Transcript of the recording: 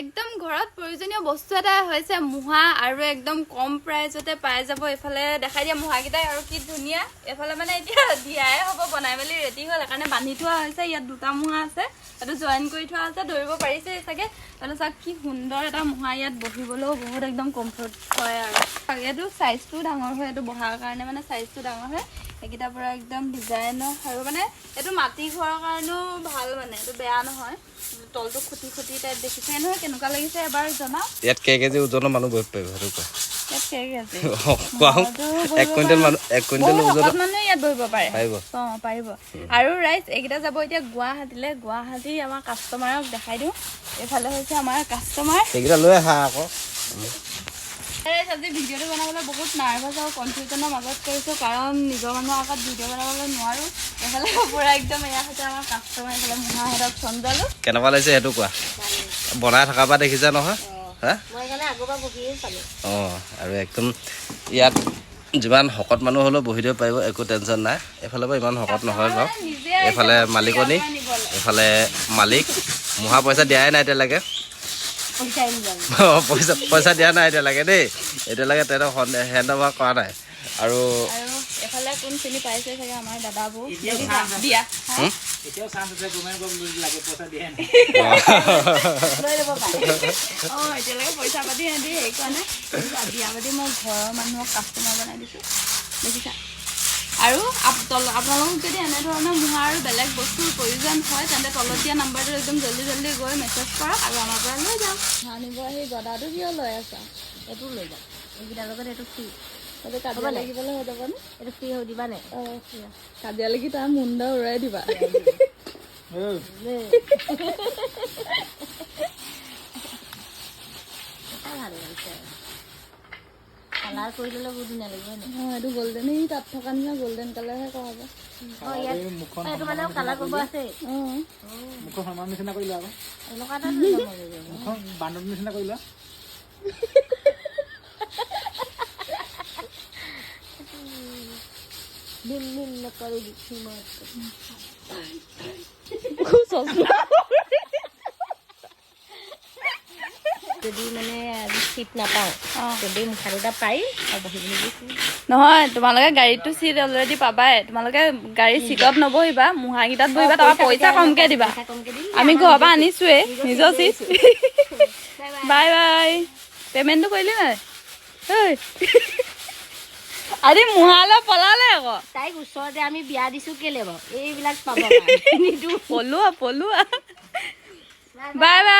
একদম ঘৰত প্ৰয়োজনীয় বস্তু এটা হৈছে মুহা আৰু একদম কম প্ৰাইজতে পাই যাব এফালে দেখাই দিয়া মুহাকেইটাই আৰু কি ধুনীয়া এফালে মানে এতিয়া দিয়াই হ'ব বনাই মেলি ৰেডি হ'ল সেইকাৰণে বান্ধি থোৱা হৈছে ইয়াত দুটা মুহা আছে এইটো জয়েন কৰি থোৱা আছে ধৰিব পাৰিছে চাগে তাহলে চাওক কি সুন্দৰ এটা মুহা ইয়াত বহিবলৈও বহুত একদম কমফৰ্ট হয় আৰু এইটো সাইজটো ডাঙৰ হয় এইটো বহাৰ কাৰণে মানে সাইজটো ডাঙৰ হয় এইকেইটা পুৰা একদম ডিজাইনৰ আৰু মানে এইটো মাটি ঘৰৰ কাৰণেও ভাল মানে এইটো বেয়া নহয় তলটো খুটি খুটি টাইপ দেখিছে নহয় কেনেকুৱা লাগিছে এবাৰ জনাও ইয়াত কেজি ওজনৰ মানুহ বহিব পাৰিব সেইটো কোৱা ইয়াত কেজি কোৱা 1 কুইণ্টেল মানুহ 1 কুইণ্টেল ওজনৰ মানুহ ইয়াত বহিব পাৰে পাৰিব পাৰিব আৰু ৰাইজ এইকেইটা যাব এতিয়া গুৱাহাটী আমাৰ কাষ্টমাৰক দেখাই দিওঁ এইফালে হৈছে আমাৰ কাষ্টমাৰ এইকেইটা লৈ আহা আকৌ আজি ভিডিঅ'টো বনাবলৈ বহুত নাৰ্ভাছ আৰু কনফিউজনৰ মাজত কৰিছোঁ কাৰণ নিজৰ মানুহৰ আগত ভিডিঅ' বনাবলৈ নোৱাৰোঁ এইফালে পুৰা একদম এয়া হৈছে আমাৰ কাষ্টমাৰ এইফালে মুহাহঁতক চন্দালো কেনেকুৱা লাগিছে সেইটো কোৱা বনাই থকাৰ পৰা দেখিছা নহয় হা আৰু একদম ইয়াত যিমান শকত মানুহ হ'লেও বহি দিব পাৰিব একো টেনশ্যন নাই এইফালে পৰা ইমান শকত নহয় বাৰু এইফালে মালিকনী এইফালে মালিক মুহা পইচা দিয়াই নাই এতিয়ালৈকে পইচা দিয়া নাই এতিয়ালৈকে দেই এতিয়ালৈকে তেহেঁতক হেণ্ড অভাৰ কৰা নাই আৰু এফালে কোন চিনি পাইছে চাগে আমাৰ দাদাবোৰ দিয়া এতিয়ালৈকে পইচা পাতি সিহঁতি হেৰি কৰা নাই বিয়া পাতি মই ঘৰৰ মানুহক কাষ্টমাৰ বনাই দিছোঁ দেখিছা আৰু আপোনালোকক যদি এনেধৰণৰ মুহা আৰু বেলেগ বস্তুৰ প্ৰয়োজন হয় তেন্তে তলত দিয়া নাম্বাৰটোত একদম জল্দি গৈ মেছেজ কৰক আৰু আমাৰ পৰা লৈ যাম আনিব আহি গদাটো কিয় লৈ আছা এইটো লৈ যাম এইকেইটাৰ লগত এইটো ফ্ৰী এইটো কাজিয়া লাগিবলৈ হৈ যাব নে এইটো ফ্ৰী হৈ দিবা নে কাজিয়া লাগি তাৰ মুণ্ডা উৰাই দিবা ভাল লাগিছে কালাৰ কৰি দিলে বহুত ধুনীয়া লাগিব এইটো গল্ডেন এই তাত থকা নিচিনা গল্ডেন কালাৰহে কৰা হ'ব এইটো মানে কালাৰ কৰিব আছে মুখৰ সমান নিচিনা কৰি লোৱা আকৌ এনেকুৱা এটা মুখৰ বান্দৰ নিচিনা কৰি লোৱা দিম নকৰি দিছি মই যদি মানে আজি চিট নাপাওঁ যদি মুখা দুটা পাই বহি নহয় তোমালোকে গাড়ীটো চিট অলৰেডি পাবাই তোমালোকে গাড়ী চিটত নবহিবা মুহাকেইটাত বহিবা তাৰ পইচা কমকে দিবা আমি ঘৰৰ পৰা আনিছোৱে নিজৰ চিট বাই বাই পেমেণ্টটো কৰিলি নাই আজি মুহালৈ পলালে আকৌ তাইক ওচৰতে আমি বিয়া দিছো কেলে বাৰু এইবিলাক পাব পলোৱা বাই বাই